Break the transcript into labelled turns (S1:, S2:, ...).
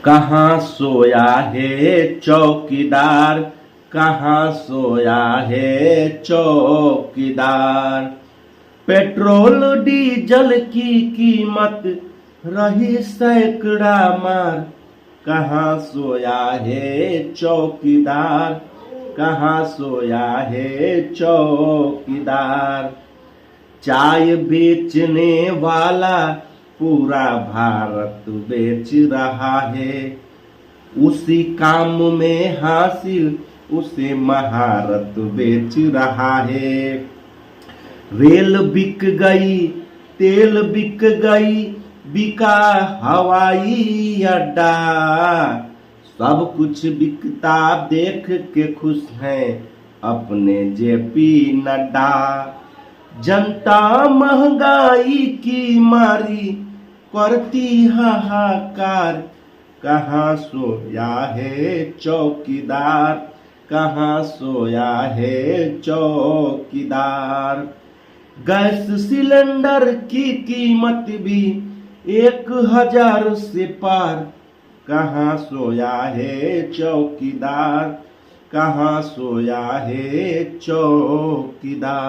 S1: कहाँ सोया है चौकीदार, कहाँ सोया है चौकीदार। पेट्रोल डीजल की कीमत रही सैकड़ा मार, कहाँ सोया है चौकीदार, कहाँ सोया है चौकीदार। चाय बेचने वाला पूरा भारत बेच रहा है, उसी काम में हासिल उसे महारत बेच रहा है। रेल बिक गई, तेल बिक गई, बिका हवाई अड्डा। सब कुछ बिकता देख के खुश हैं अपने जेपी नड्डा। जनता महंगाई की मारी करती हाहाकार, कहाँ सोया है चौकीदार, कहाँ सोया है चौकीदार। गैस सिलेंडर की कीमत भी 1000 से पार, कहाँ सोया है चौकीदार, कहाँ सोया है चौकीदार।